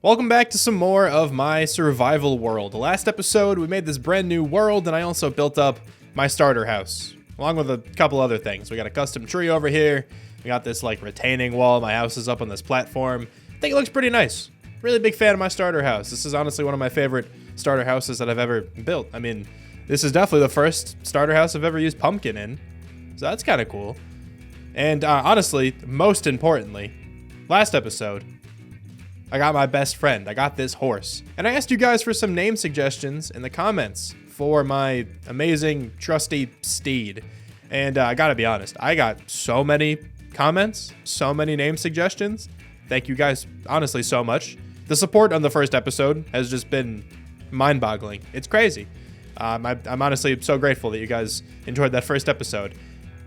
Welcome back to some more of my survival world. The last episode, we made this brand new world, and I also built up my starter house, along with a couple other things. We got a custom tree over here. We got this like retaining wall. My house is up on this platform. I think it looks pretty nice. Really big fan of my starter house. This is honestly one of my favorite starter houses that I've ever built. I mean, this is definitely the first starter house I've ever used pumpkin in, so that's kind of cool. And honestly, most importantly, last episode, I got my best friend. I got this horse. And I asked you guys for some name suggestions in the comments for my amazing, trusty steed. And I gotta be honest, I got so many comments, so many name suggestions. Thank you guys, honestly, so much. The support on the first episode has just been mind-boggling. It's crazy. I'm honestly so grateful that you guys enjoyed that first episode.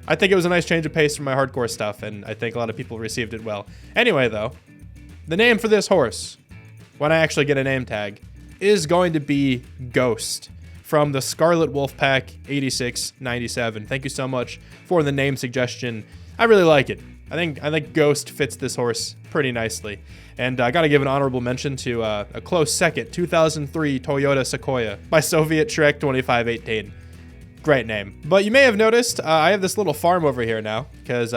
I think it was a nice change of pace from my hardcore stuff, and I think a lot of people received it well. Anyway, though, the name for this horse, when I actually get a name tag, is going to be Ghost from the Scarlet Wolf Pack 8697. Thank you so much for the name suggestion. I really like it. I think Ghost fits this horse pretty nicely. And I got to give an honorable mention to a close second, 2003 Toyota Sequoia by Soviet Trek 2518. Great name. But you may have noticed I have this little farm over here now because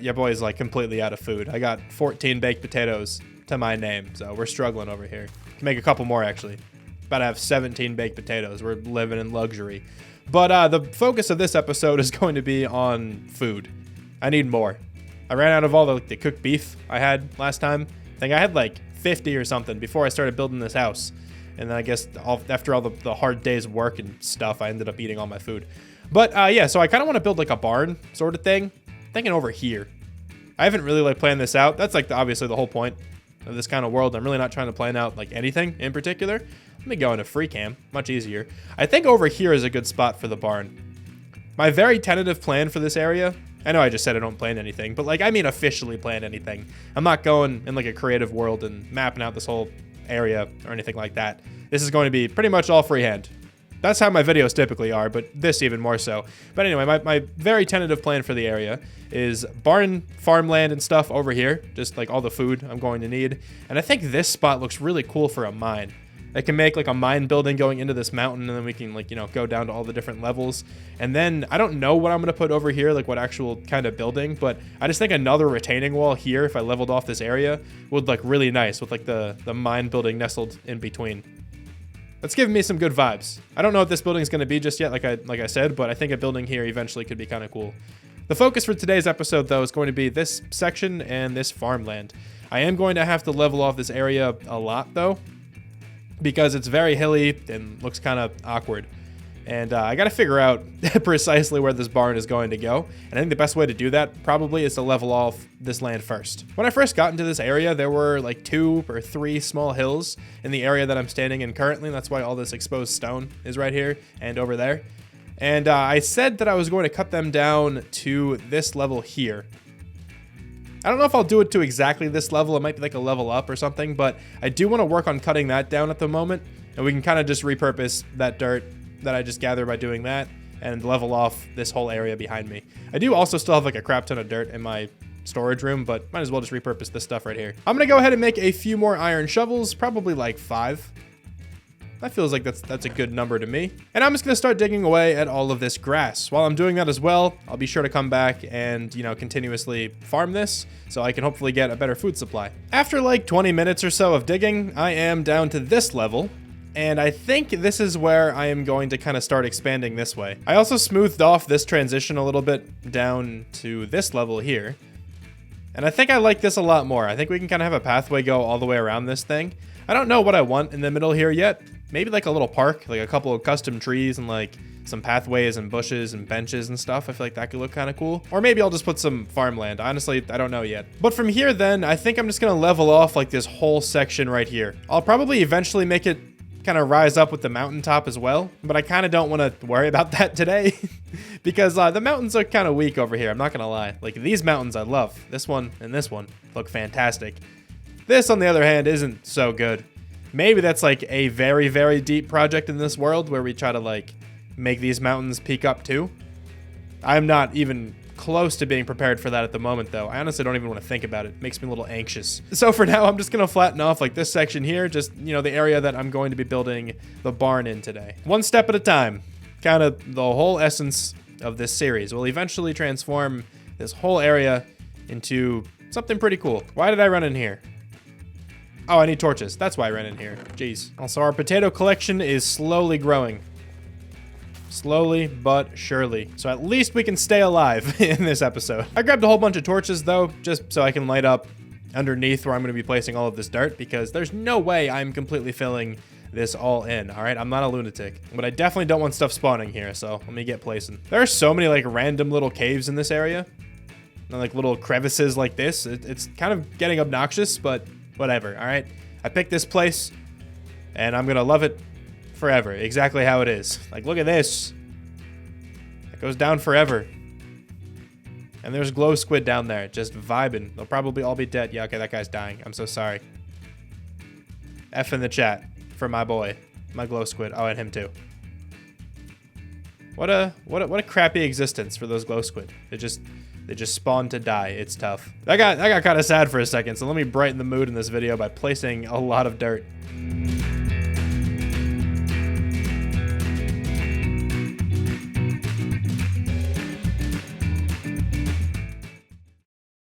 your boy's like completely out of food. I got 14 baked potatoes to my name, so we're struggling over here. Can make a couple more actually. About to have 17 baked potatoes. We're living in luxury. But the focus of this episode is going to be on food. I need more. I ran out of all the cooked beef I had last time. I think I had like 50 or something before I started building this house. And then I guess after all the hard days of work and stuff, I ended up eating all my food. But yeah, so I kind of want to build like a barn sort of thing. Thinking over here. I haven't really like planned this out. That's like obviously the whole point of this kind of world. I'm really not trying to plan out like anything in particular. Let me go into free cam, much easier. I think over here is a good spot for the barn. My very tentative plan for this area, I know I just said I don't plan anything, but like I mean officially plan anything. I'm not going in like a creative world and mapping out this whole area or anything like that. This is going to be pretty much all freehand. That's how my videos typically are, but this even more so. But anyway, my very tentative plan for the area is barn, farmland, and stuff over here. Just like all the food I'm going to need. And I think this spot looks really cool for a mine. I can make like a mine building going into this mountain, and then we can like, you know, go down to all the different levels. And then I don't know what I'm going to put over here, like what actual kind of building, but I just think another retaining wall here, if I leveled off this area, would look really nice with like the mine building nestled in between. That's giving me some good vibes. I don't know what this building is going to be just yet, like I said, but I think a building here eventually could be kind of cool. The focus for today's episode, though, is going to be this section and this farmland. I am going to have to level off this area a lot, though, because it's very hilly and looks kind of awkward. And I got to figure out precisely where this barn is going to go. And I think the best way to do that probably is to level off this land first. When I first got into this area, there were like 2 or 3 small hills in the area that I'm standing in currently. That's why all this exposed stone is right here and over there. And I said that I was going to cut them down to this level here. I don't know if I'll do it to exactly this level. It might be like a level up or something, but I do want to work on cutting that down at the moment. And we can kind of just repurpose that dirt that I just gathered by doing that and level off this whole area behind me. I do also still have like a crap ton of dirt in my storage room, but might as well just repurpose this stuff right here. I'm gonna go ahead and make a few more iron shovels, probably like 5. That feels like that's a good number to me. And I'm just gonna start digging away at all of this grass. While I'm doing that as well, I'll be sure to come back and, you know, continuously farm this so I can hopefully get a better food supply. After like 20 minutes or so of digging, I am down to this level. And I think this is where I am going to kind of start expanding this way. I also smoothed off this transition a little bit down to this level here. And I think I like this a lot more. I think we can kind of have a pathway go all the way around this thing. I don't know what I want in the middle here yet. Maybe like a little park, like a couple of custom trees and like some pathways and bushes and benches and stuff. I feel like that could look kind of cool. Or maybe I'll just put some farmland. Honestly, I don't know yet. But from here then, I think I'm just going to level off like this whole section right here. I'll probably eventually make it kind of rise up with the mountaintop as well, but I kind of don't want to worry about that today because the mountains are kind of weak over here. I'm not gonna lie. Like these mountains I love. This one and this one look fantastic. This on the other hand isn't so good. Maybe that's like a very, very deep project in this world where we try to like make these mountains peak up too. I'm not even close to being prepared for that at the moment, though. I honestly don't even want to think about it. It makes me a little anxious. So for now, I'm just going to flatten off like this section here, just, you know, the area that I'm going to be building the barn in today. One step at a time. Kind of the whole essence of this series. We'll eventually transform this whole area into something pretty cool. Why did I run in here? Oh, I need torches. That's why I ran in here. Jeez. Also, our potato collection is slowly growing. Slowly but surely. So at least we can stay alive in this episode. I grabbed a whole bunch of torches, though, just so I can light up underneath where I'm going to be placing all of this dirt, because there's no way I'm completely filling this all in. All right, I'm not a lunatic, but I definitely don't want stuff spawning here, so let me get placing. There are so many like random little caves in this area, and like little crevices like this. It's kind of getting obnoxious, but whatever. All right, I picked this place and I'm gonna love it forever, exactly how it is. Like, look at this. It goes down forever. And there's glow squid down there just vibing. They'll probably all be dead. Yeah, okay, that guy's dying. I'm so sorry. F in the chat for my boy, my glow squid. Oh, and him too. What a crappy existence for those glow squid. They just spawn to die. It's tough. I got kind of sad for a second, so let me brighten the mood in this video by placing a lot of dirt.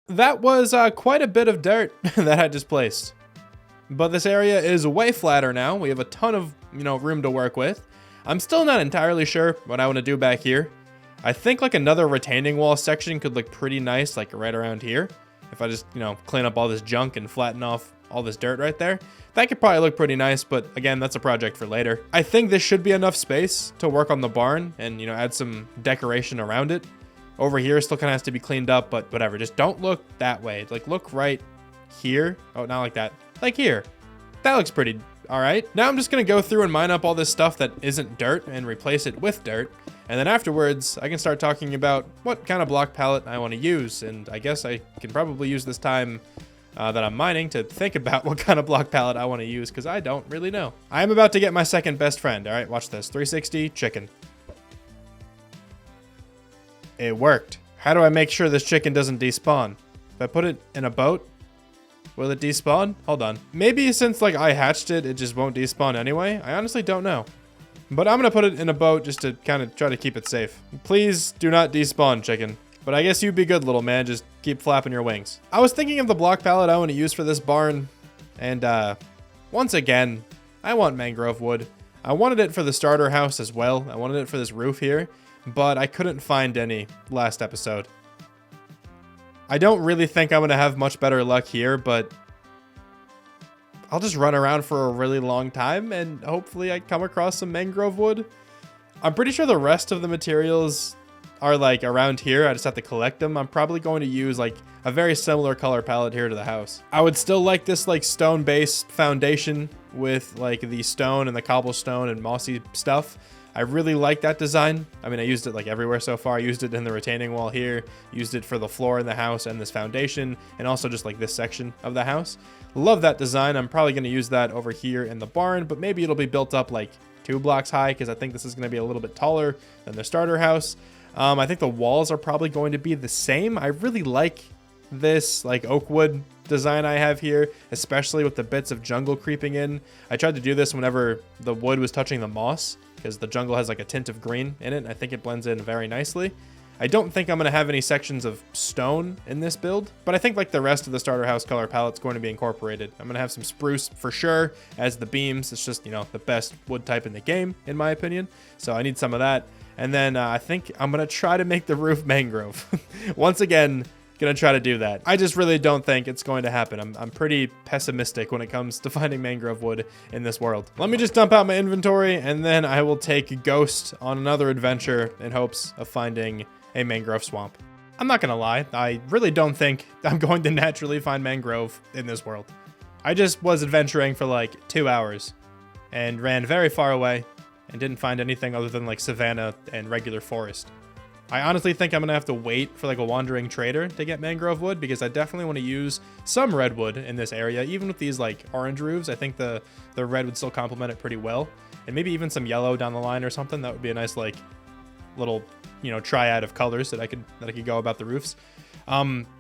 That was quite a bit of dirt that I just placed. But this area is way flatter now. We have a ton of, you know, room to work with. I'm still not entirely sure what I want to do back here. I think like another retaining wall section could look pretty nice, like right around here. If I just, you know, clean up all this junk and flatten off all this dirt right there. That could probably look pretty nice, but again, that's a project for later. I think this should be enough space to work on the barn and, you know, add some decoration around it. Over here still kind of has to be cleaned up, but whatever. Just don't look that way. Like, look right here. Oh, not like that. Like here. That looks pretty all right. Now I'm just going to go through and mine up all this stuff that isn't dirt and replace it with dirt. And then afterwards, I can start talking about what kind of block palette I want to use. And I guess I can probably use this time that I'm mining to think about what kind of block palette I want to use, because I don't really know. I am about to get my second best friend. All right, watch this. 360 chicken. It worked. How do I make sure this chicken doesn't despawn? If I put it in a boat, will it despawn? Hold on. Maybe since like I hatched it, it just won't despawn anyway. I honestly don't know. But I'm gonna put it in a boat just to kind of try to keep it safe. Please do not despawn, chicken. But I guess you'd be good, little man. Just keep flapping your wings. I was thinking of the block palette I want to use for this barn. And once again, I want mangrove wood. I wanted it for the starter house as well. I wanted it for this roof here. But I couldn't find any last episode. I don't really think I'm going to have much better luck here, but I'll just run around for a really long time and hopefully I come across some mangrove wood. I'm pretty sure the rest of the materials are like around here. I just have to collect them. I'm probably going to use like a very similar color palette here to the house. I would still like this like stone based foundation with like the stone and the cobblestone and mossy stuff. I really like that design. I mean, I used it like everywhere so far. I used it in the retaining wall here, used it for the floor in the house and this foundation, and also just like this section of the house. Love that design. I'm probably going to use that over here in the barn, but maybe it'll be built up like 2 blocks high because I think this is going to be a little bit taller than the starter house. I think the walls are probably going to be the same. I really like this like oak wood design I have here, especially with the bits of jungle creeping in. I tried to do this whenever the wood was touching the moss, because the jungle has like a tint of green in it. I think it blends in very nicely. I don't think I'm going to have any sections of stone in this build, but I think like the rest of the starter house color palette's going to be incorporated. I'm going to have some spruce for sure as the beams. It's just, you know, the best wood type in the game, in my opinion. So I need some of that. And then I think I'm going to try to make the roof mangrove. Once again, gonna try to do that. I just really don't think it's going to happen. I'm pretty pessimistic when it comes to finding mangrove wood in this world. Let me just dump out my inventory and then I will take Ghost on another adventure in hopes of finding a mangrove swamp. I'm not gonna lie, I really don't think I'm going to naturally find mangrove in this world. I just was adventuring for like 2 hours and ran very far away and didn't find anything other than like savanna and regular forest. I honestly think I'm gonna have to wait for like a wandering trader to get mangrove wood, because I definitely want to use some redwood in this area. Even with these like orange roofs, I think the red would still complement it pretty well, and maybe even some yellow down the line or something. That would be a nice like little, you know, triad of colors that I could go about the roofs.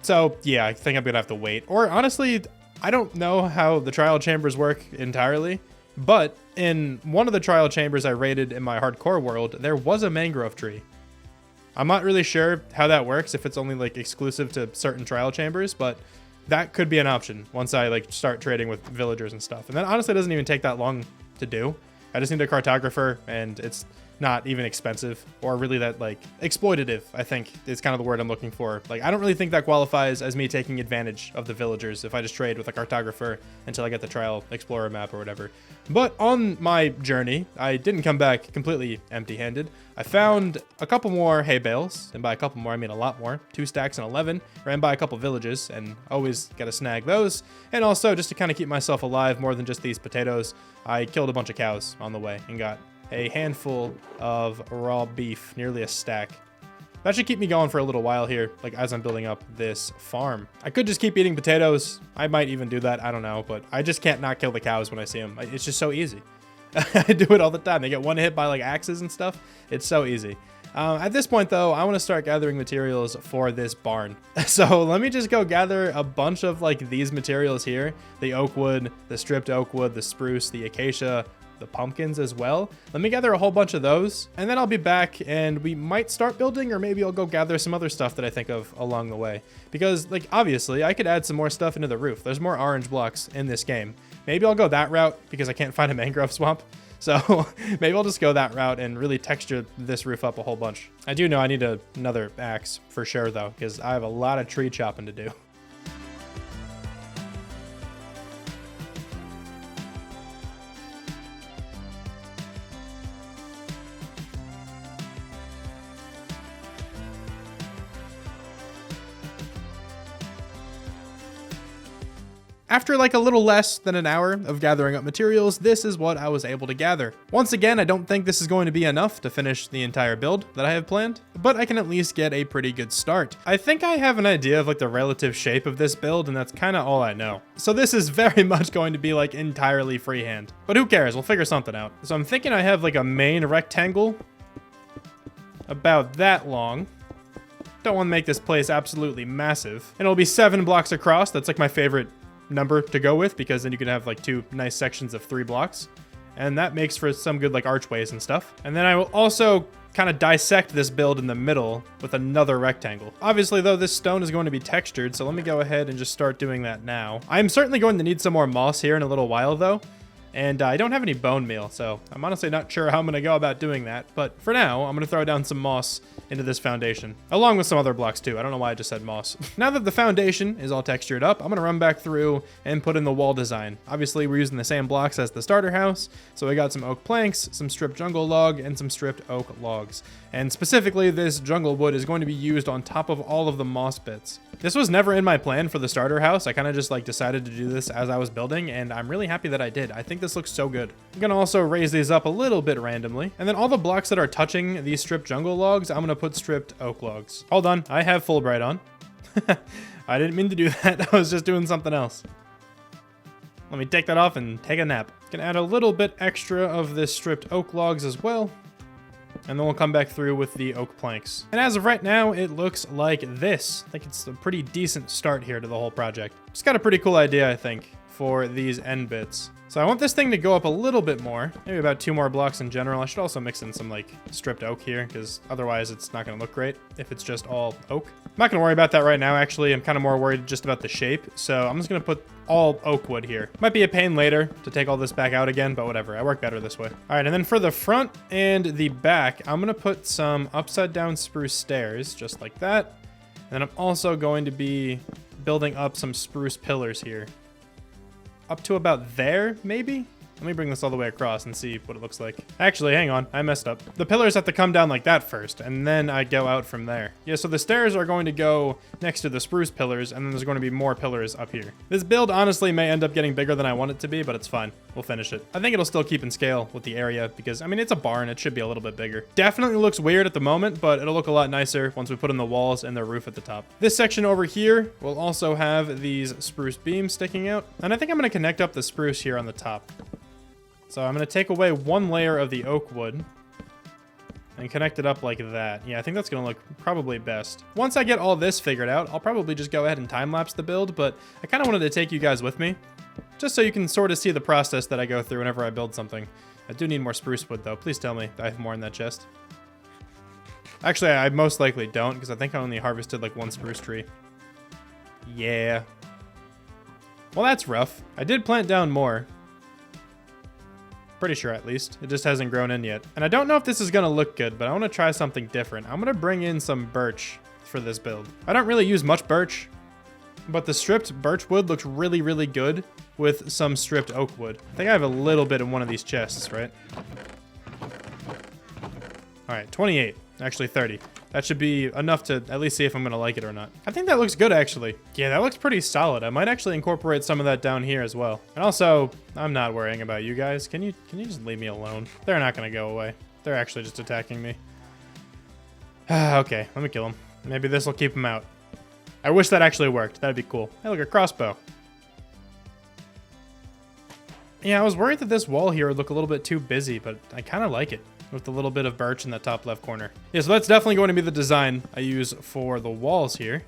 So yeah, I think I'm gonna have to wait. Or honestly, I don't know how the trial chambers work entirely, but in one of the trial chambers I raided in my hardcore world, there was a mangrove tree. I'm not really sure how that works, if it's only like exclusive to certain trial chambers, but that could be an option once I like start trading with villagers and stuff. And that honestly doesn't even take that long to do. I just need a cartographer, and it's not even expensive or really that like exploitative, I think is kind of the word I'm looking for. Like, I don't really think that qualifies as me taking advantage of the villagers if I just trade with a cartographer until I get the trial explorer map or whatever. But on my journey, I didn't come back completely empty-handed. I found a couple more hay bales, and by a couple more I mean a lot more. 2 stacks and 11. Ran by a couple villages, and always gotta snag those. And also, just to kind of keep myself alive more than just these potatoes, I killed a bunch of cows on the way and got a handful of raw beef, nearly a stack. That should keep me going for a little while here, like as I'm building up this farm. I could just keep eating potatoes. I might even do that, I don't know, but I just can't not kill the cows when I see them. It's just so easy. I do it all the time. They get one hit by like axes and stuff. It's so easy. At this point though, I want to start gathering materials for this barn. So let me just go gather a bunch of like these materials here. The oak wood, the stripped oak wood, the spruce, the acacia, the pumpkins as well. Let me gather a whole bunch of those, and then I'll be back and we might start building, or maybe I'll go gather some other stuff that I think of along the way. Because like obviously I could add some more stuff into the roof. There's more orange blocks in this game. Maybe I'll go that route because I can't find a mangrove swamp. So maybe I'll just go that route and really texture this roof up a whole bunch. I do know I need another axe for sure though, because I have a lot of tree chopping to do. After like a little less than an hour of gathering up materials, this is what I was able to gather. Once again, I don't think this is going to be enough to finish the entire build that I have planned, but I can at least get a pretty good start. I think I have an idea of like the relative shape of this build, and that's kind of all I know. So this is very much going to be like entirely freehand, but who cares? We'll figure something out. So I'm thinking I have like a main rectangle about that long. Don't want to make this place absolutely massive. And it'll be 7 blocks across. That's like my favorite number to go with, because then you can have like 2 nice sections of 3 blocks, and that makes for some good like archways and stuff. And then I will also kind of dissect this build in the middle with another rectangle. Obviously though, this stone is going to be textured, so let me go ahead and just start doing that now. I'm certainly going to need some more moss here in a little while though, and I don't have any bone meal, so I'm honestly not sure how I'm going to go about doing that. But for now, I'm going to throw down some moss into this foundation, along with some other blocks too. I don't know why I just said moss. Now that the foundation is all textured up, I'm going to run back through and put in the wall design. Obviously, we're using the same blocks as the starter house, so I got some oak planks, some stripped jungle log, and some stripped oak logs. And specifically, this jungle wood is going to be used on top of all of the moss bits. This was never in my plan for the starter house. I kind of just like decided to do this as I was building, and I'm really happy that I did. I think this looks so good. I'm gonna also raise these up a little bit randomly, and then all the blocks that are touching these stripped jungle logs, I'm gonna put stripped oak logs. Hold on, I have Fulbright on. I didn't mean to do that. I was just doing something else. Let me take that off and take a nap. Gonna add a little bit extra of this stripped oak logs as well, and then we'll come back through with the oak planks. And as of right now, it looks like this. I think it's a pretty decent start here to the whole project. Just got a pretty cool idea, I think, for these end bits. So I want this thing to go up a little bit more, maybe about 2 more blocks in general. I should also mix in some like stripped oak here, because otherwise it's not gonna look great if it's just all oak. I'm not gonna worry about that right now, actually. I'm kind of more worried just about the shape. So I'm just gonna put all oak wood here. Might be a pain later to take all this back out again, but whatever, I work better this way. All right, and then for the front and the back, I'm gonna put some upside down spruce stairs, just like that. And then I'm also going to be building up some spruce pillars here. Up to about there, maybe? Let me bring this all the way across and see what it looks like. Actually, hang on, I messed up. The pillars have to come down like that first, and then I go out from there. Yeah, so the stairs are going to go next to the spruce pillars, and then there's going to be more pillars up here. This build honestly may end up getting bigger than I want it to be, but it's fine. We'll finish it. I think it'll still keep in scale with the area, because, I mean, it's a barn. It should be a little bit bigger. Definitely looks weird at the moment, but it'll look a lot nicer once we put in the walls and the roof at the top. This section over here will also have these spruce beams sticking out, and I think I'm going to connect up the spruce here on the top. So I'm going to take away 1 layer of the oak wood, and connect it up like that. Yeah, I think that's gonna look probably best. Once I get all this figured out, I'll probably just go ahead and time-lapse the build, but I kind of wanted to take you guys with me, just so you can sort of see the process that I go through whenever I build something. I do need more spruce wood, though. Please tell me I have more in that chest. Actually, I most likely don't, because I think I only harvested like one spruce tree. Yeah. Well, that's rough. I did plant down more. Pretty sure, at least. It just hasn't grown in yet. And I don't know if this is going to look good, but I want to try something different. I'm going to bring in some birch for this build. I don't really use much birch, but the stripped birch wood looks really, really good with some stripped oak wood. I think I have a little bit in one of these chests, right? All right, 28. Actually, 30. That should be enough to at least see if I'm going to like it or not. I think that looks good, actually. Yeah, that looks pretty solid. I might actually incorporate some of that down here as well. And also, I'm not worrying about you guys. Can you just leave me alone? They're not going to go away. They're actually just attacking me. Okay, let me kill them. Maybe this will keep them out. I wish that actually worked. That'd be cool. Hey, look, a crossbow. Yeah, I was worried that this wall here would look a little bit too busy, but I kind of like it, with a little bit of birch in the top left corner. Yeah, so that's definitely going to be the design I use for the walls here.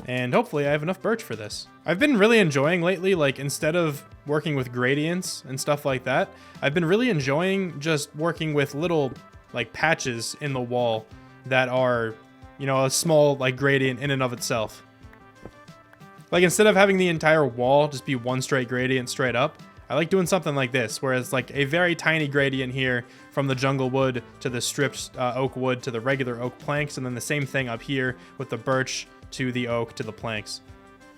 And hopefully I have enough birch for this. I've been really enjoying lately, like, instead of working with gradients and stuff like that, I've been really enjoying just working with little, like, patches in the wall that are, you know, a small, like, gradient in and of itself. Like, instead of having the entire wall just be one straight gradient straight up, I like doing something like this, where it's like a very tiny gradient here from the jungle wood to the stripped oak wood to the regular oak planks, and then the same thing up here with the birch to the oak to the planks.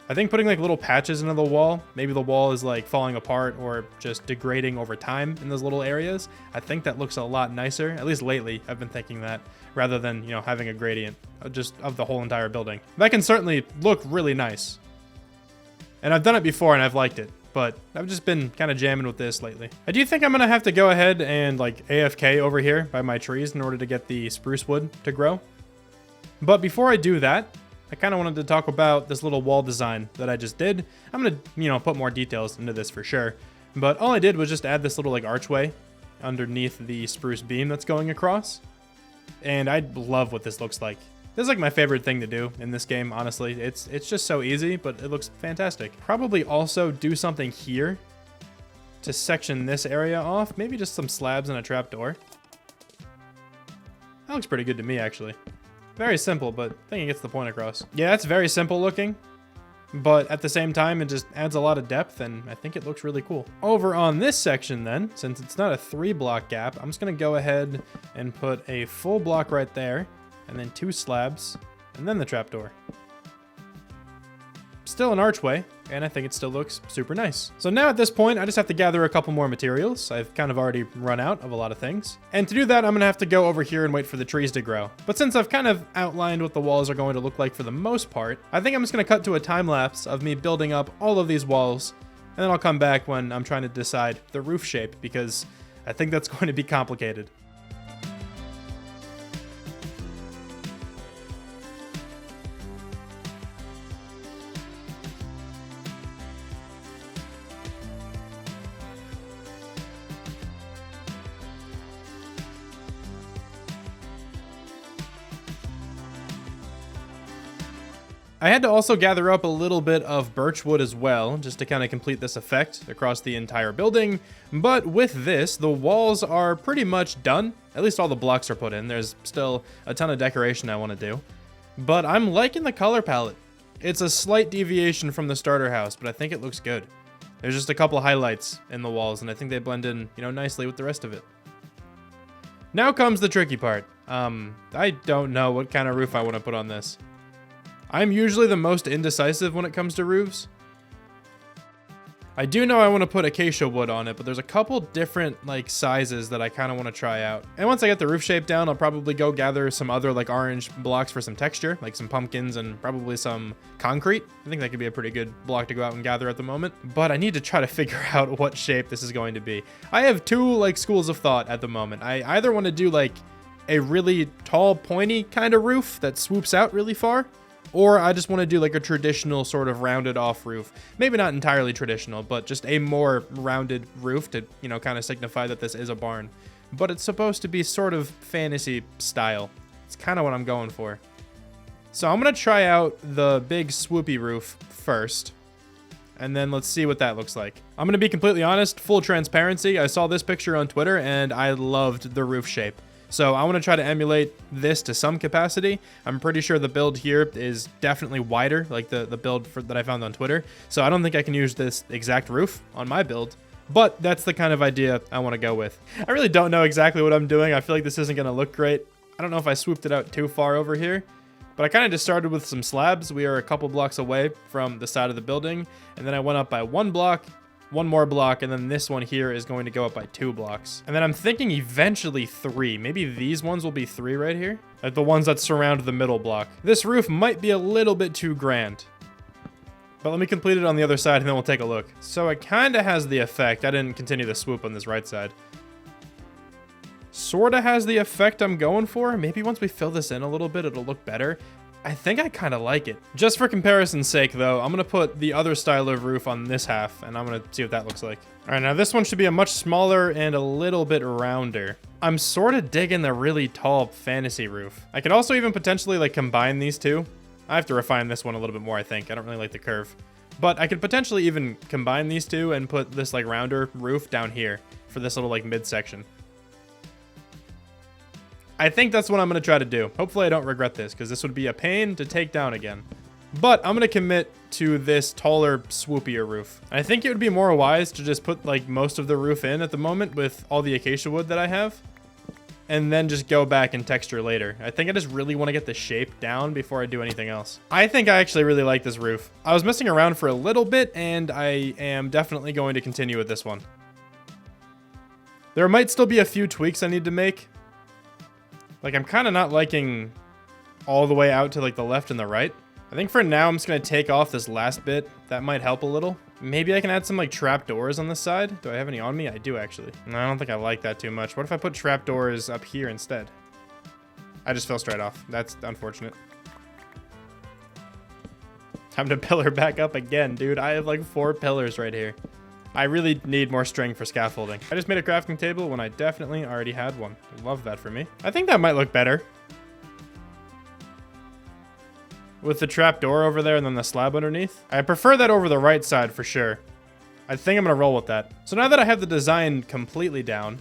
I think putting like little patches into the wall, maybe the wall is like falling apart or just degrading over time in those little areas, I think that looks a lot nicer. At least lately, I've been thinking that, rather than, you know, having a gradient just of the whole entire building. That can certainly look really nice. And I've done it before and I've liked it, but I've just been kind of jamming with this lately. I do think I'm going to have to go ahead and like AFK over here by my trees in order to get the spruce wood to grow. But before I do that, I kind of wanted to talk about this little wall design that I just did. I'm going to, you know, put more details into this for sure. But all I did was just add this little like archway underneath the spruce beam that's going across. And I love what this looks like. This is like my favorite thing to do in this game, honestly. It's just so easy, but it looks fantastic. Probably also do something here to section this area off. Maybe just some slabs and a trapdoor. That looks pretty good to me, actually. Very simple, but I think it gets the point across. Yeah, that's very simple looking, but at the same time, it just adds a lot of depth, and I think it looks really cool. Over on this section then, since it's not a 3-block gap, I'm just gonna go ahead and put a full block right there, and then 2 slabs, and then the trapdoor. Still an archway, and I think it still looks super nice. So now at this point, I just have to gather a couple more materials. I've kind of already run out of a lot of things. And to do that, I'm gonna have to go over here and wait for the trees to grow. But since I've kind of outlined what the walls are going to look like for the most part, I think I'm just gonna cut to a time lapse of me building up all of these walls, and then I'll come back when I'm trying to decide the roof shape, because I think that's going to be complicated. I had to also gather up a little bit of birch wood as well, just to kind of complete this effect across the entire building. But with this, the walls are pretty much done. At least all the blocks are put in. There's still a ton of decoration I want to do. But I'm liking the color palette. It's a slight deviation from the starter house, but I think it looks good. There's just a couple highlights in the walls, and I think they blend in, you know, nicely with the rest of it. Now comes the tricky part. I don't know what kind of roof I want to put on this. I'm usually the most indecisive when it comes to roofs. I do know I want to put acacia wood on it, but there's a couple different like sizes that I kind of want to try out. And once I get the roof shape down, I'll probably go gather some other like orange blocks for some texture, like some pumpkins and probably some concrete. I think that could be a pretty good block to go out and gather at the moment. But I need to try to figure out what shape this is going to be. I have 2 like schools of thought at the moment. I either want to do like a really tall, pointy kind of roof that swoops out really far, or I just want to do like a traditional sort of rounded off roof. Maybe not entirely traditional, but just a more rounded roof to, you know, kind of signify that this is a barn. but it's supposed to be sort of fantasy style. It's kind of what I'm going for. So I'm going to try out the big swoopy roof first, and then let's see what that looks like. I'm going to be completely honest, full transparency. I saw this picture on Twitter and I loved the roof shape. So I want to try to emulate this to some capacity. I'm pretty sure the build here is definitely wider, like the build that I found on Twitter. So I don't think I can use this exact roof on my build, but that's the kind of idea I want to go with. I really don't know exactly what I'm doing. I feel like this isn't going to look great. I don't know if I swooped it out too far over here, but I kind of just started with some slabs. We are a couple blocks away from the side of the building, and then I went up by 1 block, 1 more block, and then this one here is going to go up by 2 blocks. And then I'm thinking eventually 3. Maybe these ones will be 3 right here, like the ones that surround the middle block. This roof might be a little bit too grand, but let me complete it on the other side and then we'll take a look. So it kind of has the effect. I didn't continue the swoop on this right side. Sort of has the effect I'm going for. Maybe once we fill this in a little bit, it'll look better. I think I kind of like it. Just for comparison's sake, though, I'm going to put the other style of roof on this half, and I'm going to see what that looks like. All right, now this one should be a much smaller and a little bit rounder. I'm sort of digging the really tall fantasy roof. I could also even potentially, like, combine these two. I have to refine this one a little bit more, I think. I don't really like the curve. But I could potentially even combine these two and put this, like, rounder roof down here for this little, like, midsection. I think that's what I'm going to try to do. Hopefully I don't regret this, because this would be a pain to take down again. But I'm going to commit to this taller, swoopier roof. I think it would be more wise to just put like most of the roof in at the moment with all the acacia wood that I have, and then just go back and texture later. I think I just really want to get the shape down before I do anything else. I think I actually really like this roof. I was messing around for a little bit, and I am definitely going to continue with this one. There might still be a few tweaks I need to make. Like, I'm kind of not liking all the way out to, like, the left and the right. I think for now, I'm just going to take off this last bit. That might help a little. Maybe I can add some, like, trapdoors on this side. Do I have any on me? I do, actually. No, I don't think I like that too much. What if I put trapdoors up here instead? I just fell straight off. That's unfortunate. Time to pillar back up again, dude. I have, like, 4 pillars right here. I really need more string for scaffolding. I just made a crafting table when I definitely already had one. Love that for me. I think that might look better. With the trap door over there and then the slab underneath. I prefer that over the right side for sure. I think I'm going to roll with that. So now that I have the design completely down,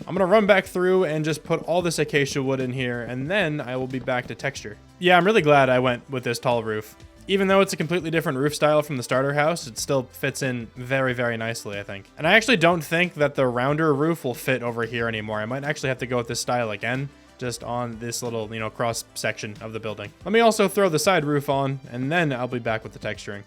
I'm going to run back through and just put all this acacia wood in here, and then I will be back to texture. Yeah, I'm really glad I went with this tall roof. Even though it's a completely different roof style from the starter house, it still fits in very, very nicely, I think. And I actually don't think that the rounder roof will fit over here anymore. I might actually have to go with this style again, just on this little, you know, cross section of the building. Let me also throw the side roof on, and then I'll be back with the texturing.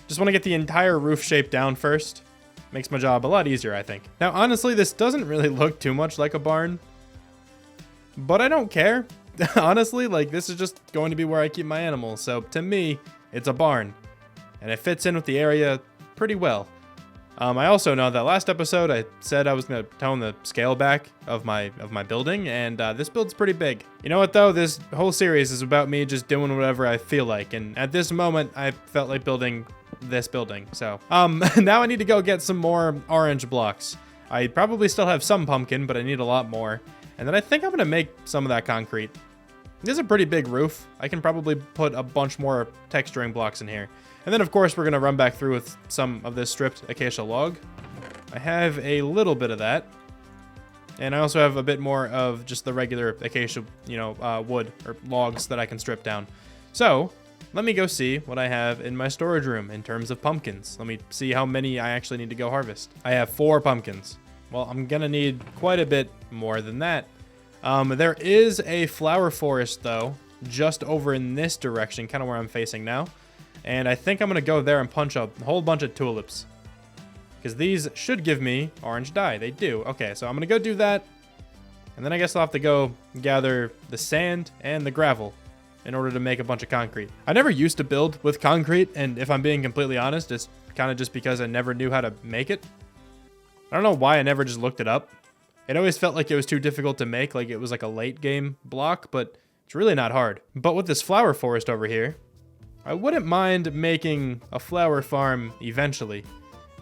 Just want to get the entire roof shape down first. Makes my job a lot easier, I think. Now, honestly, this doesn't really look too much like a barn, but I don't care. Honestly, like, this is just going to be where I keep my animals. So to me, it's a barn, and it fits in with the area pretty well. I also know that last episode I said I was going to tone the scale back of my building, and this build's pretty big. You know what though? This whole series is about me just doing whatever I feel like, and at this moment I felt like building this building. So now I need to go get some more orange blocks. I probably still have some pumpkin, but I need a lot more. And then I think I'm going to make some of that concrete. This is a pretty big roof. I can probably put a bunch more texturing blocks in here. And then, of course, we're going to run back through with some of this stripped acacia log. I have a little bit of that. And I also have a bit more of just the regular acacia, you know, wood or logs that I can strip down. So let me go see what I have in my storage room in terms of pumpkins. Let me see how many I actually need to go harvest. I have 4 pumpkins. Well, I'm going to need quite a bit more than that. There is a flower forest, though, just over in this direction, kind of where I'm facing now. And I think I'm going to go there and punch a whole bunch of tulips, because these should give me orange dye. They do. Okay, so I'm going to go do that. And then I guess I'll have to go gather the sand and the gravel in order to make a bunch of concrete. I never used to build with concrete, and if I'm being completely honest, it's kind of just because I never knew how to make it. I don't know why I never just looked it up. It always felt like it was too difficult to make, like it was like a late game block, but it's really not hard. But with this flower forest over here, I wouldn't mind making a flower farm eventually.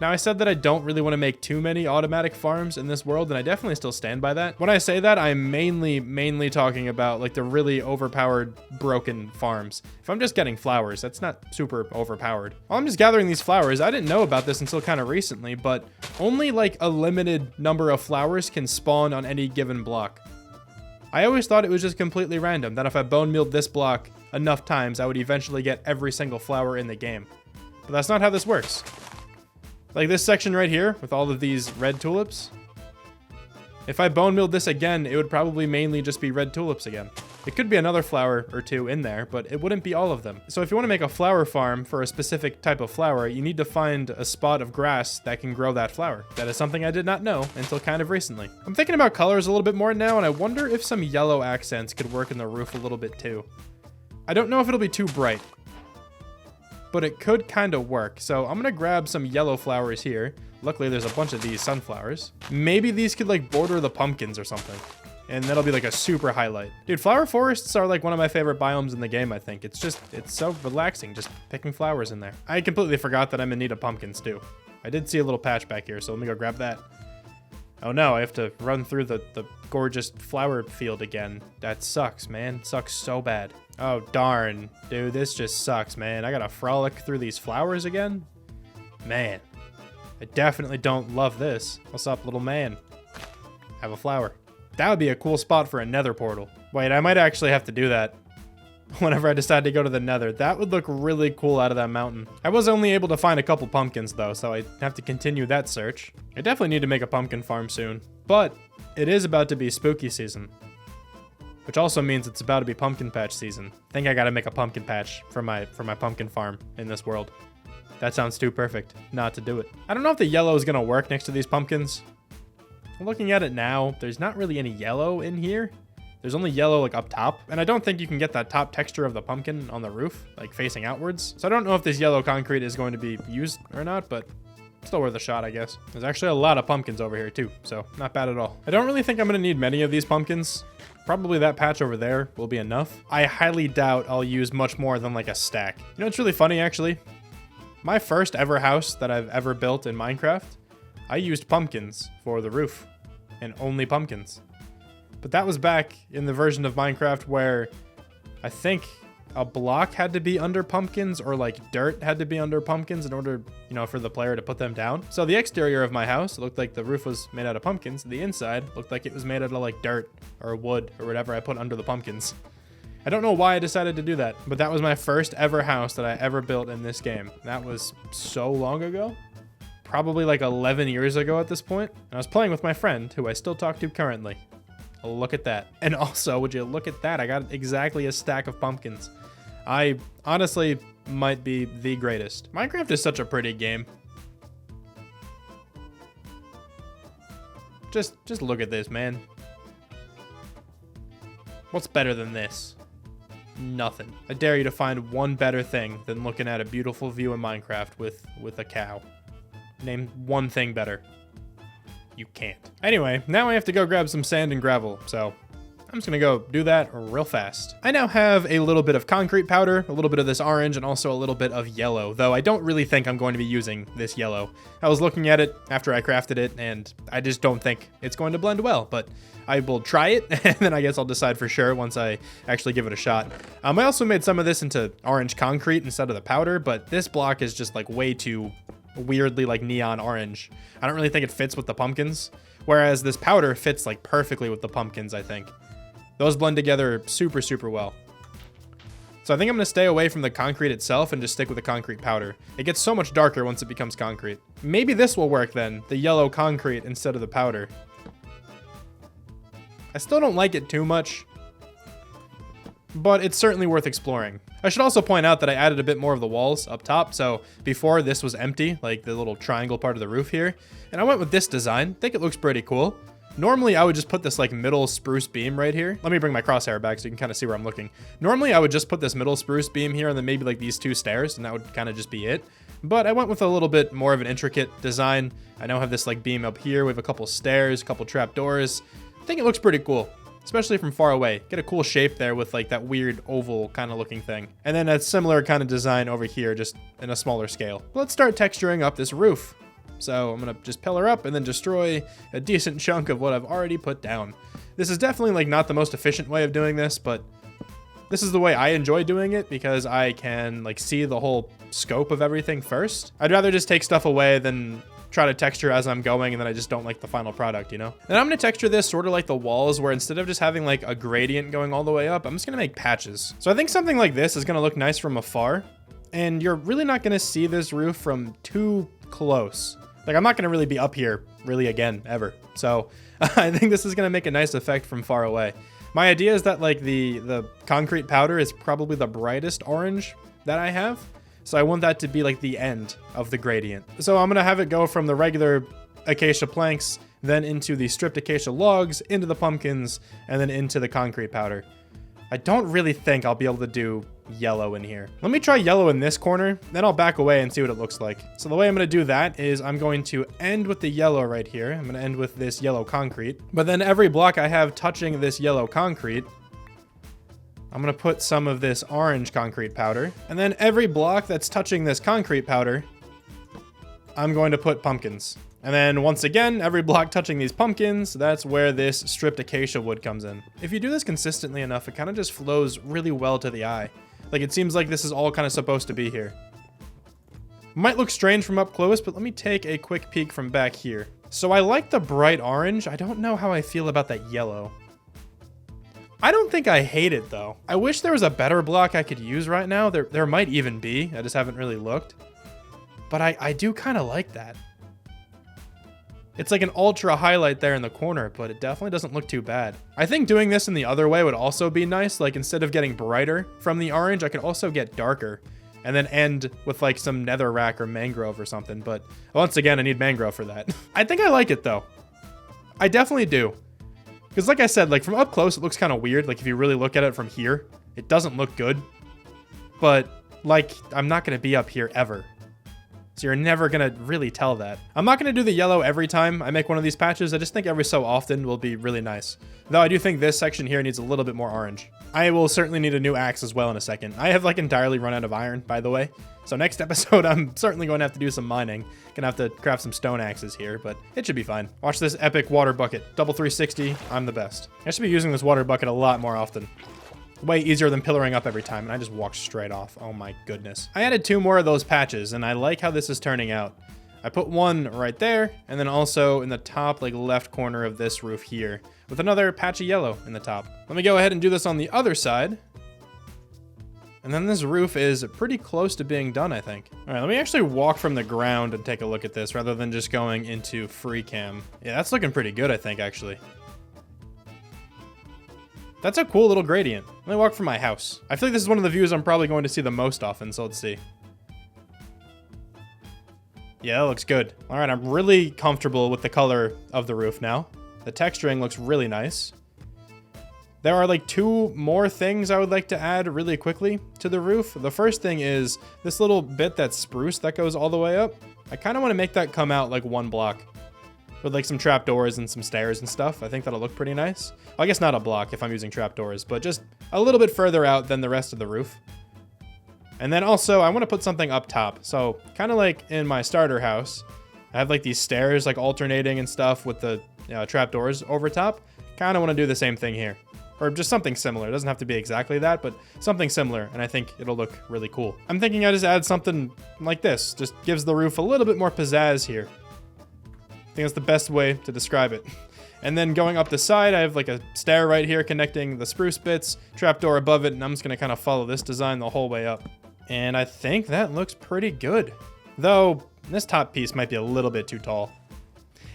Now, I said that I don't really want to make too many automatic farms in this world, and I definitely still stand by that. When I say that, I'm mainly talking about like the really overpowered, broken farms. If I'm just getting flowers, that's not super overpowered. While I'm just gathering these flowers, I didn't know about this until kind of recently, but only like a limited number of flowers can spawn on any given block. I always thought it was just completely random, that if I bone mealed this block enough times, I would eventually get every single flower in the game. But that's not how this works. Like this section right here with all of these red tulips. If I bone mealed this again, it would probably mainly just be red tulips again. It could be another flower or two in there, but it wouldn't be all of them. So if you want to make a flower farm for a specific type of flower, you need to find a spot of grass that can grow that flower. That is something I did not know until kind of recently. I'm thinking about colors a little bit more now, and I wonder if some yellow accents could work in the roof a little bit too. I don't know if it'll be too bright, but it could kind of work. So I'm gonna grab some yellow flowers here. Luckily, there's a bunch of these sunflowers. Maybe these could like border the pumpkins or something, and that'll be like a super highlight. Dude, flower forests are like one of my favorite biomes in the game, I think. It's so relaxing just picking flowers in there. I completely forgot that I'm in need of pumpkins too. I did see a little patch back here, so let me go grab that. Oh no, I have to run through the gorgeous flower field again. That sucks, man. It sucks so bad. Oh, darn. Dude, this just sucks, man. I gotta frolic through these flowers again? Man, I definitely don't love this. What's up, little man? Have a flower. That would be a cool spot for a nether portal. Wait, I might actually have to do that whenever I decide to go to the nether. That would look really cool out of that mountain. I was only able to find a couple pumpkins though, so I have to continue that search. I definitely need to make a pumpkin farm soon, but it is about to be spooky season, which also means it's about to be pumpkin patch season. I think I gotta make a pumpkin patch for my pumpkin farm in this world. That sounds too perfect not to do it. I don't know if the yellow is gonna work next to these pumpkins. Looking at it now, there's not really any yellow in here. There's only yellow like up top, and I don't think you can get that top texture of the pumpkin on the roof, like facing outwards. So I don't know if this yellow concrete is going to be used or not, but still worth a shot, I guess. There's actually a lot of pumpkins over here too, so not bad at all. I don't really think I'm gonna need many of these pumpkins. Probably that patch over there will be enough. I highly doubt I'll use much more than like a stack. You know what's really funny actually? My first ever house that I've ever built in Minecraft, I used pumpkins for the roof, and only pumpkins. But that was back in the version of Minecraft where I think a block had to be under pumpkins, or like dirt had to be under pumpkins in order, you know, for the player to put them down. So the exterior of my house looked like the roof was made out of pumpkins. The inside looked like it was made out of like dirt or wood or whatever I put under the pumpkins. I don't know why I decided to do that, but that was my first ever house that I ever built in this game. That was so long ago. Probably like 11 years ago at this point. And I was playing with my friend, who I still talk to currently. Look at that. And also, would you look at that? I got exactly a stack of pumpkins. I honestly might be the greatest. Minecraft is such a pretty game. Just look at this, man. What's better than this? Nothing. I dare you to find one better thing than looking at a beautiful view in Minecraft with a cow. Name one thing better. You can't. Anyway, now I have to go grab some sand and gravel, so I'm just gonna go do that real fast. I now have a little bit of concrete powder, a little bit of this orange, and also a little bit of yellow, though I don't really think I'm going to be using this yellow. I was looking at it after I crafted it, and I just don't think it's going to blend well, but I will try it, and then I guess I'll decide for sure once I actually give it a shot. I also made some of this into orange concrete instead of the powder, but this block is just like way too weirdly like neon orange. I don't really think it fits with the pumpkins, whereas this powder fits like perfectly with the pumpkins, I think. Those blend together super, super well. So I think I'm gonna stay away from the concrete itself and just stick with the concrete powder. It gets so much darker once it becomes concrete. Maybe this will work then, the yellow concrete instead of the powder. I still don't like it too much, but it's certainly worth exploring. I should also point out that I added a bit more of the walls up top, so before this was empty, like the little triangle part of the roof here, and I went with this design. I think it looks pretty cool. Normally, I would just put this like middle spruce beam right here. Let me bring my crosshair back so you can kind of see where I'm looking. Normally, I would just put this middle spruce beam here and then maybe like these two stairs, and that would kind of just be it. But I went with a little bit more of an intricate design. I now have this like beam up here. We have a couple stairs, a couple trap doors. I think it looks pretty cool, especially from far away. Get a cool shape there with like that weird oval kind of looking thing. And then a similar kind of design over here, just in a smaller scale. Let's start texturing up this roof. So I'm gonna just pillar up and then destroy a decent chunk of what I've already put down. This is definitely like not the most efficient way of doing this, but this is the way I enjoy doing it because I can like see the whole scope of everything first. I'd rather just take stuff away than try to texture as I'm going, and then I just don't like the final product, you know? And I'm gonna texture this sort of like the walls, where instead of just having like a gradient going all the way up, I'm just gonna make patches. So I think something like this is gonna look nice from afar, and you're really not gonna see this roof from too close. Like I'm not gonna really be up here really again, ever. So I think this is gonna make a nice effect from far away. My idea is that like the concrete powder is probably the brightest orange that I have. So I want that to be like the end of the gradient. So I'm gonna have it go from the regular acacia planks, then into the stripped acacia logs, into the pumpkins, and then into the concrete powder. I don't really think I'll be able to do yellow in here. Let me try yellow in this corner, then I'll back away and see what it looks like. So the way I'm gonna do that is I'm going to end with the yellow right here. I'm gonna end with this yellow concrete, but then every block I have touching this yellow concrete, I'm gonna put some of this orange concrete powder, and then every block that's touching this concrete powder, I'm going to put pumpkins. And then once again, every block touching these pumpkins, that's where this stripped acacia wood comes in. If you do this consistently enough, it kind of just flows really well to the eye. Like it seems like this is all kind of supposed to be here. Might look strange from up close, but let me take a quick peek from back here. So I like the bright orange. I don't know how I feel about that yellow. I don't think I hate it though. I wish there was a better block I could use right now. There might even be. I just haven't really looked. But I do kind of like that. It's like an ultra highlight there in the corner, but it definitely doesn't look too bad. I think doing this in the other way would also be nice. Like instead of getting brighter from the orange, I could also get darker and then end with like some netherrack or mangrove or something. But once again, I need mangrove for that. I think I like it though. I definitely do. Because like I said, like from up close, it looks kind of weird. Like if you really look at it from here, it doesn't look good. But like, I'm not going to be up here ever. So you're never going to really tell that. I'm not going to do the yellow every time I make one of these patches. I just think every so often will be really nice. Though I do think this section here needs a little bit more orange. I will certainly need a new axe as well in a second. I have like entirely run out of iron, by the way. So next episode, I'm certainly going to have to do some mining. Gonna have to craft some stone axes here, but it should be fine. Watch this epic water bucket. Double 360, I'm the best. I should be using this water bucket a lot more often. Way easier than pillaring up every time, and I just walked straight off. Oh my goodness. I added 2 more of those patches, and I like how this is turning out. I put one right there, and then also in the top, like left corner of this roof here, with another patch of yellow in the top. Let me go ahead and do this on the other side. And then this roof is pretty close to being done, I think. All right, let me actually walk from the ground and take a look at this rather than just going into free cam. Yeah, that's looking pretty good, I think, actually. That's a cool little gradient. Let me walk from my house. I feel like this is one of the views I'm probably going to see the most often, so let's see. Yeah, that looks good. All right, I'm really comfortable with the color of the roof now. The texturing looks really nice. There are like 2 more things I would like to add really quickly to the roof. The first thing is this little bit that's spruce that goes all the way up. I kind of want to make that come out like 1 block with like some trapdoors and some stairs and stuff. I think that'll look pretty nice. Well, I guess not a block if I'm using trapdoors, but just a little bit further out than the rest of the roof. And then also I want to put something up top. So kind of like in my starter house, I have like these stairs like alternating and stuff with the trapdoors over top. Kind of want to do the same thing here. Or just something similar. It doesn't have to be exactly that, but something similar, and I think it'll look really cool. I'm thinking I just add something like this. Just gives the roof a little bit more pizzazz here. I think that's the best way to describe it. And then going up the side, I have like a stair right here connecting the spruce bits, trapdoor above it, and I'm just gonna kind of follow this design the whole way up. And I think that looks pretty good. Though, this top piece might be a little bit too tall.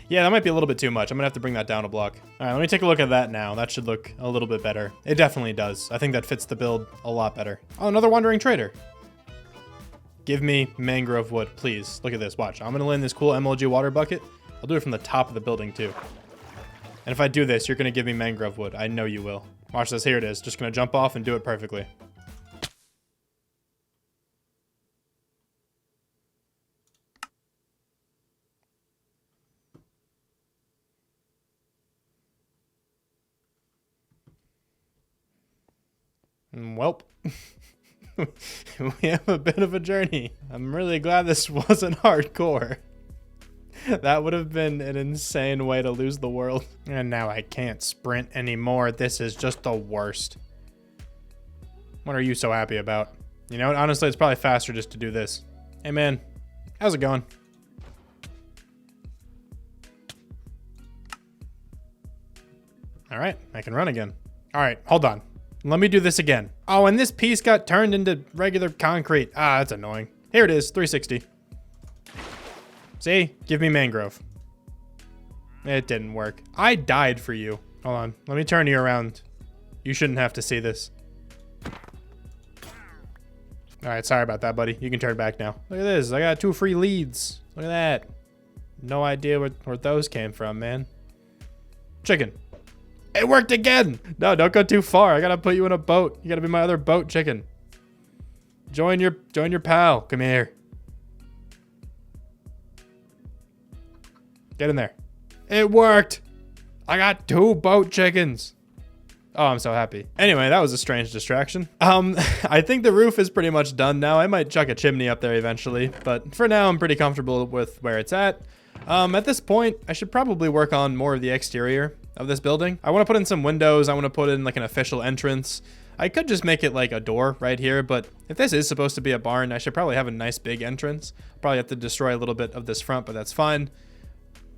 Yeah, that might be a little bit too much. I'm gonna have to bring that down a block. All right, let me take a look at that now. That should look a little bit better. It definitely does. I think that fits the build a lot better. Oh, another wandering trader. Give me mangrove wood, please. Look at this, watch. I'm gonna land this cool MLG water bucket. I'll do it from the top of the building too. And if I do this, you're gonna give me mangrove wood. I know you will. Watch this, here it is. Just gonna jump off and do it perfectly. Welp. We have a bit of a journey. I'm really glad this wasn't hardcore. That would have been an insane way to lose the world. And now I can't sprint anymore. This is just the worst. What are you so happy about? You know, honestly, it's probably faster just to do this. Hey, man. How's it going? All right, I can run again. All right, hold on. Let me do this again. Oh, and this piece got turned into regular concrete. Ah, that's annoying. Here it is, 360. See? Give me mangrove. It didn't work. I died for you. Hold on. Let me turn you around. You shouldn't have to see this. All right, sorry about that, buddy. You can turn back now. Look at this. I got 2 free leads. Look at that. No idea where those came from, man. Chicken. It worked again. No, don't go too far. I gotta put you in a boat. You gotta be my other boat, chicken. Join your pal. Come here. Get in there. It worked. I got 2 boat chickens. Oh, I'm so happy. Anyway, that was a strange distraction. I think the roof is pretty much done now. I might chuck a chimney up there eventually, but for now, I'm pretty comfortable with where it's at. At this point, I should probably work on more of the exterior of this building. I want to put in some windows. I want to put in like an official entrance. I could just make it like a door right here, but if this is supposed to be a barn, I should probably have a nice big entrance. Probably have to destroy a little bit of this front, but that's fine.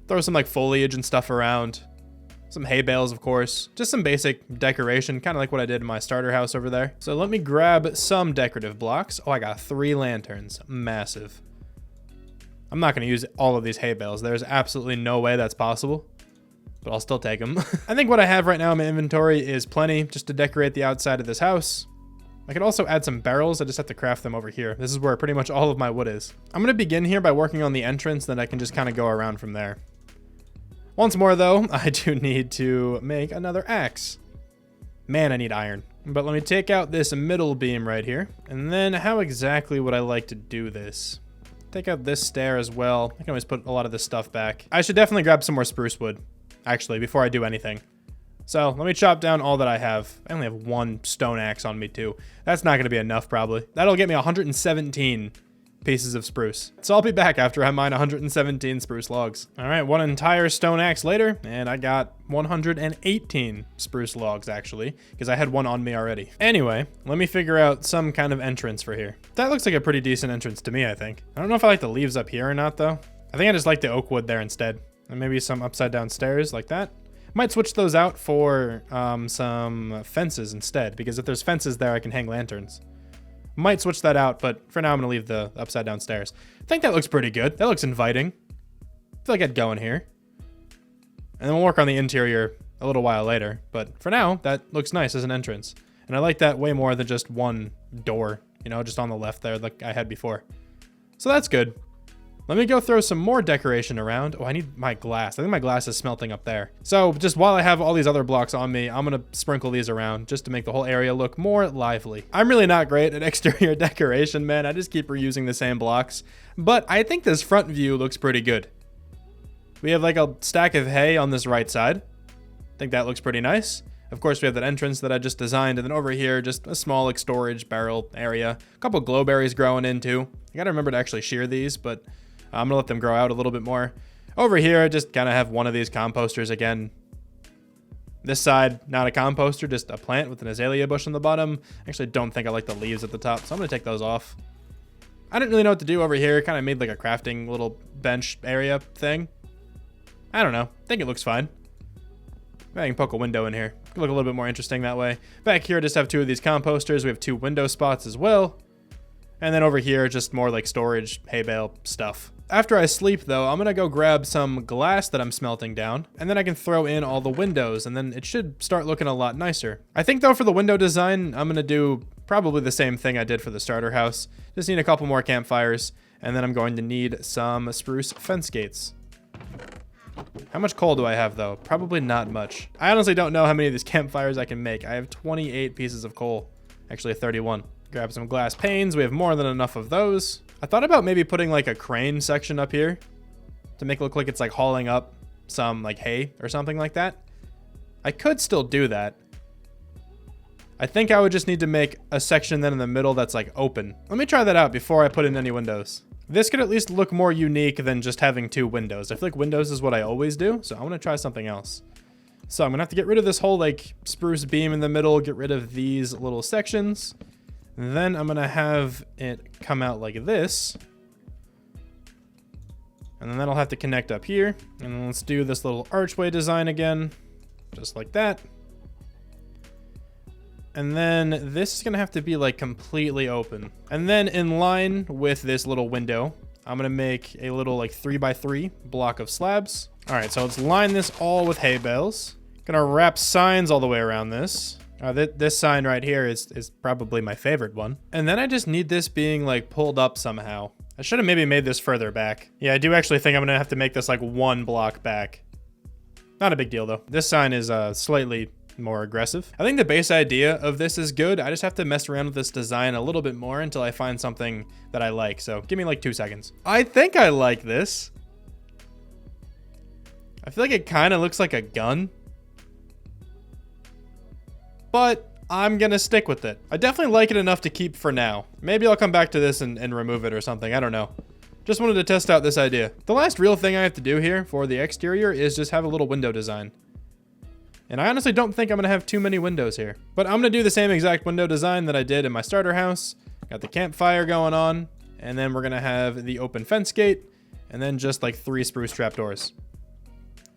Throw some like foliage and stuff around. Some hay bales, of course. Just some basic decoration, kind of like what I did in my starter house over there. So let me grab some decorative blocks. Oh, I got 3 lanterns. Massive. I'm not going to use all of these hay bales. There's absolutely no way that's possible, but I'll still take them. I think what I have right now in my inventory is plenty just to decorate the outside of this house. I could also add some barrels. I just have to craft them over here. This is where pretty much all of my wood is. I'm going to begin here by working on the entrance, then I can just kind of go around from there. Once more, though, I do need to make another axe. Man, I need iron. But let me take out this middle beam right here. And then how exactly would I like to do this? Take out this stair as well. I can always put a lot of this stuff back. I should definitely grab some more spruce wood, actually, before I do anything. So let me chop down all that I have. I only have 1 stone axe on me, too. That's not going to be enough, probably. That'll get me 117 pieces of spruce. So I'll be back after I mine 117 spruce logs. All right, 1 entire stone axe later, and I got 118 spruce logs, actually, because I had 1 on me already. Anyway, let me figure out some kind of entrance for here. That looks like a pretty decent entrance to me, I think. I don't know if I like the leaves up here or not, though. I think I just like the oak wood there instead. And maybe some upside down stairs like that. Might switch those out for some fences instead, because if there's fences there, I can hang lanterns. Might switch that out, but for now I'm gonna leave the upside down stairs. I think that looks pretty good. That looks inviting. I feel like I'd go in here. And then we'll work on the interior a little while later. But for now, that looks nice as an entrance. And I like that way more than just 1 door, you know, just on the left there like I had before. So that's good. Let me go throw some more decoration around. Oh, I need my glass. I think my glass is smelting up there. So just while I have all these other blocks on me, I'm going to sprinkle these around just to make the whole area look more lively. I'm really not great at exterior decoration, man. I just keep reusing the same blocks. But I think this front view looks pretty good. We have like a stack of hay on this right side. I think that looks pretty nice. Of course, we have that entrance that I just designed. And then over here, just a small like storage barrel area. A couple glowberries growing in too. I got to remember to actually shear these, but I'm gonna let them grow out a little bit more. Over here, I just kind of have one of these composters again. This side, not a composter, just a plant with an azalea bush on the bottom. Actually, don't think I like the leaves at the top, so I'm gonna take those off. I didn't really know what to do over here. Kind of made like a crafting little bench area thing. I don't know. I think it looks fine. Maybe I can poke a window in here. Could look a little bit more interesting that way. Back here, I just have 2 of these composters. We have 2 window spots as well. And then over here, just more like storage, hay bale stuff. After I sleep, though, I'm going to go grab some glass that I'm smelting down, and then I can throw in all the windows, and then it should start looking a lot nicer. I think, though, for the window design, I'm going to do probably the same thing I did for the starter house. Just need a couple more campfires, and then I'm going to need some spruce fence gates. How much coal do I have, though? Probably not much. I honestly don't know how many of these campfires I can make. I have 28 pieces of coal. Actually, 31. Grab some glass panes. We have more than enough of those. I thought about maybe putting like a crane section up here to make it look like it's like hauling up some like hay or something like that. I could still do that. I think I would just need to make a section then in the middle that's like open. Let me try that out before I put in any windows. This could at least look more unique than just having 2 windows. I feel like windows is what I always do, so I want to try something else. So I'm gonna have to get rid of this whole like spruce beam in the middle, get rid of these little sections. And then I'm gonna have it come out like this. And then that'll have to connect up here. And then let's do this little archway design again, just like that. And then this is gonna have to be like completely open. And then in line with this little window, I'm gonna make a little like 3x3 block of slabs. All right, so let's line this all with hay bales. Gonna wrap signs all the way around this. This sign right here is probably my favorite one. And then I just need this being like pulled up somehow. I should have maybe made this further back. Yeah, I do actually think I'm gonna have to make this like 1 block back. Not a big deal though. This sign is slightly more aggressive. I think the base idea of this is good. I just have to mess around with this design a little bit more until I find something that I like. So give me like 2 seconds. I think I like this. I feel like it kind of looks like a gun, but I'm gonna stick with it. I definitely like it enough to keep for now. Maybe I'll come back to this and remove it or something. I don't know. Just wanted to test out this idea. The last real thing I have to do here for the exterior is just have a little window design. And I honestly don't think I'm gonna have too many windows here. But I'm gonna do the same exact window design that I did in my starter house. Got the campfire going on. And then we're gonna have the open fence gate. And then just like 3 spruce trapdoors.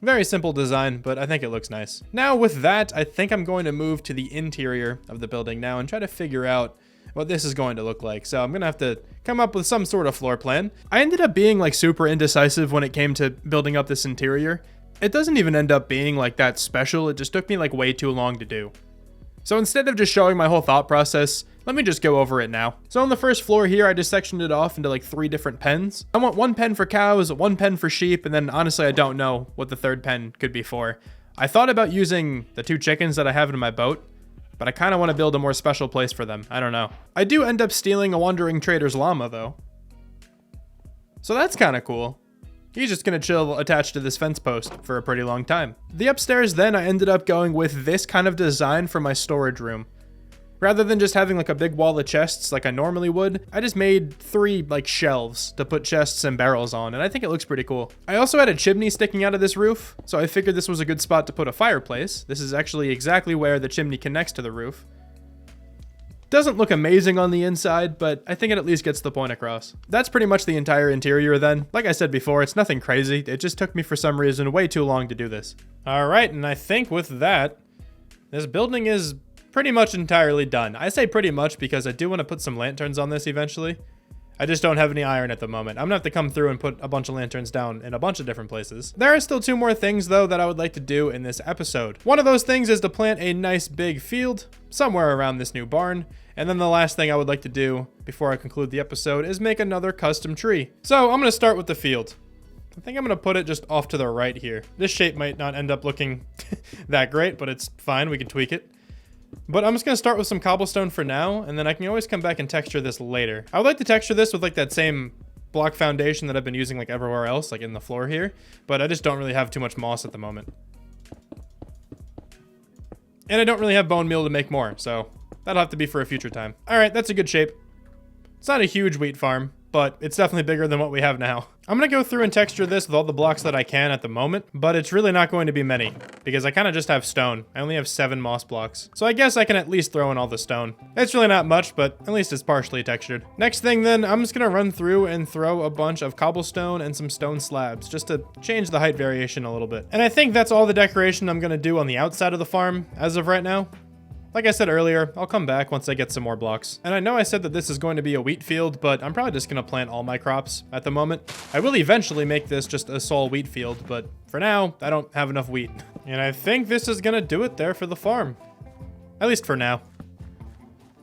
Very simple design, but I think it looks nice. Now with that, I think I'm going to move to the interior of the building now and try to figure out what this is going to look like. So I'm gonna have to come up with some sort of floor plan. I ended up being like super indecisive when it came to building up this interior. It doesn't even end up being like that special. It just took me like way too long to do. So instead of just showing my whole thought process, let me just go over it now. So on the first floor here, I just sectioned it off into like 3 different pens. I want 1 pen for cows, 1 pen for sheep, and then honestly, I don't know what the 3rd pen could be for. I thought about using the 2 chickens that I have in my boat, but I kind of want to build a more special place for them. I don't know. I do end up stealing a wandering trader's llama though. So that's kind of cool. He's just gonna chill attached to this fence post for a pretty long time. The upstairs then, I ended up going with this kind of design for my storage room. Rather than just having like a big wall of chests like I normally would, I just made 3 like shelves to put chests and barrels on, and I think it looks pretty cool. I also had a chimney sticking out of this roof, so I figured this was a good spot to put a fireplace. This is actually exactly where the chimney connects to the roof. Doesn't look amazing on the inside, but I think it at least gets the point across. That's pretty much the entire interior then. Like I said before, it's nothing crazy. It just took me for some reason way too long to do this. All right, and I think with that, this building is pretty much entirely done. I say pretty much because I do want to put some lanterns on this eventually. I just don't have any iron at the moment. I'm gonna have to come through and put a bunch of lanterns down in a bunch of different places. There are still 2 more things though that I would like to do in this episode. One of those things is to plant a nice big field somewhere around this new barn. And then the last thing I would like to do before I conclude the episode is make another custom tree. So I'm gonna start with the field. I think I'm gonna put it just off to the right here. This shape might not end up looking that great, but it's fine, we can tweak it. But I'm just gonna start with some cobblestone for now, and then I can always come back and texture this later. I would like to texture this with like that same block foundation that I've been using like everywhere else, like in the floor here, but I just don't really have too much moss at the moment. And I don't really have bone meal to make more, so that'll have to be for a future time. All right, that's a good shape. It's not a huge wheat farm, but it's definitely bigger than what we have now. I'm gonna go through and texture this with all the blocks that I can at the moment, but it's really not going to be many because I kind of just have stone. I only have 7 moss blocks. So I guess I can at least throw in all the stone. It's really not much, but at least it's partially textured. Next thing then, I'm just gonna run through and throw a bunch of cobblestone and some stone slabs just to change the height variation a little bit. And I think that's all the decoration I'm gonna do on the outside of the farm as of right now. Like I said earlier, I'll come back once I get some more blocks. And I know I said that this is going to be a wheat field, but I'm probably just gonna plant all my crops at the moment. I will eventually make this just a sole wheat field, but for now, I don't have enough wheat. And I think this is gonna do it there for the farm. At least for now.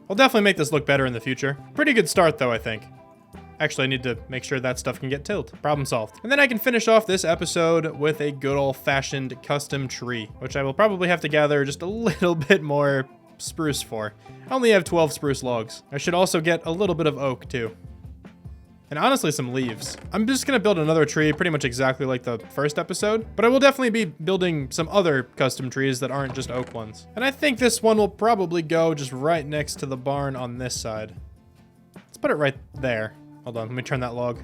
I'll definitely make this look better in the future. Pretty good start though, I think. Actually, I need to make sure that stuff can get tilled. Problem solved. And then I can finish off this episode with a good old-fashioned custom tree, which I will probably have to gather just a little bit more spruce for. I only have 12 spruce logs. I should also get a little bit of oak too. And honestly, some leaves. I'm just gonna build another tree pretty much exactly like the first episode, but I will definitely be building some other custom trees that aren't just oak ones. And I think this one will probably go just right next to the barn on this side. Let's put it right there. Hold on, let me turn that log.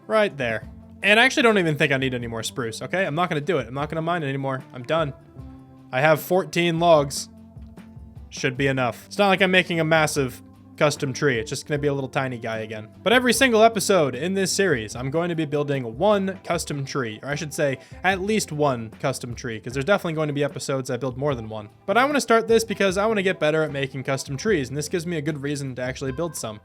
Right there. And I actually don't even think I need any more spruce, okay? I'm not gonna do it. I'm not gonna mine it anymore. I'm done. I have 14 logs. Should be enough. It's not like I'm making a massive custom tree. It's just gonna be a little tiny guy again. But every single episode in this series, I'm going to be building one custom tree, or I should say at least one custom tree, because there's definitely going to be episodes I build more than one. But I want to start this because I want to get better at making custom trees, and this gives me a good reason to actually build some.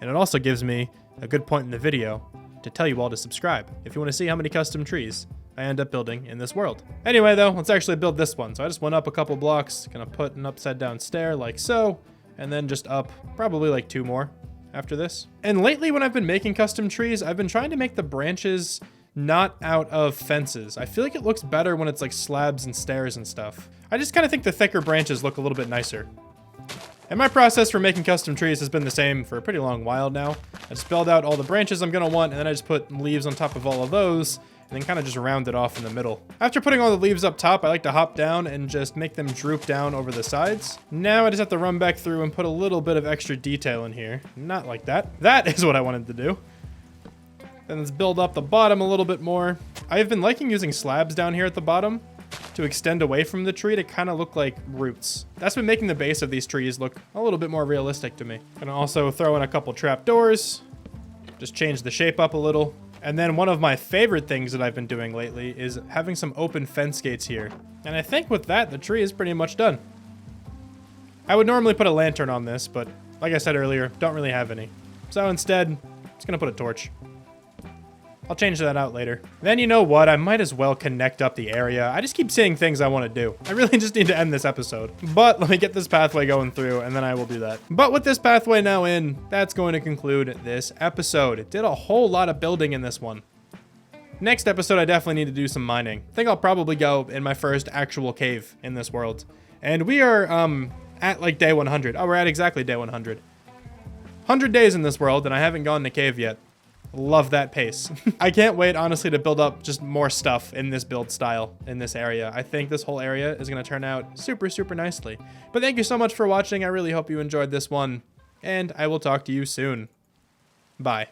And it also gives me a good point in the video to tell you all to subscribe if you want to see how many custom trees I end up building in this world. Anyway though, let's actually build this one. So I just went up a couple blocks, gonna put an upside down stair like so, and then just up probably like 2 more after this. And lately when I've been making custom trees, I've been trying to make the branches not out of fences. I feel like it looks better when it's like slabs and stairs and stuff. I just kind of think the thicker branches look a little bit nicer. And my process for making custom trees has been the same for a pretty long while now. I just build out all the branches I'm gonna want, and then I just put leaves on top of all of those, and then kind of just round it off in the middle. After putting all the leaves up top, I like to hop down and just make them droop down over the sides. Now I just have to run back through and put a little bit of extra detail in here. Not like that. That is what I wanted to do. Then let's build up the bottom a little bit more. I've been liking using slabs down here at the bottom to extend away from the tree to kind of look like roots. That's been making the base of these trees look a little bit more realistic to me. Gonna also throw in a couple trapdoors, just change the shape up a little. And then one of my favorite things that I've been doing lately is having some open fence gates here. And I think with that, the tree is pretty much done. I would normally put a lantern on this, but like I said earlier, don't really have any. So instead, I'm just gonna put a torch. I'll change that out later. Then you know what? I might as well connect up the area. I just keep seeing things I want to do. I really just need to end this episode. But let me get this pathway going through and then I will do that. But with this pathway now in, that's going to conclude this episode. It did a whole lot of building in this one. Next episode, I definitely need to do some mining. I think I'll probably go in my first actual cave in this world. And we are at like day 100. Oh, we're at exactly day 100. 100 days in this world and I haven't gone to cave yet. Love that pace. I can't wait, honestly, to build up just more stuff in this build style in this area. I think this whole area is going to turn out super, super nicely. But thank you so much for watching. I really hope you enjoyed this one, and I will talk to you soon. Bye.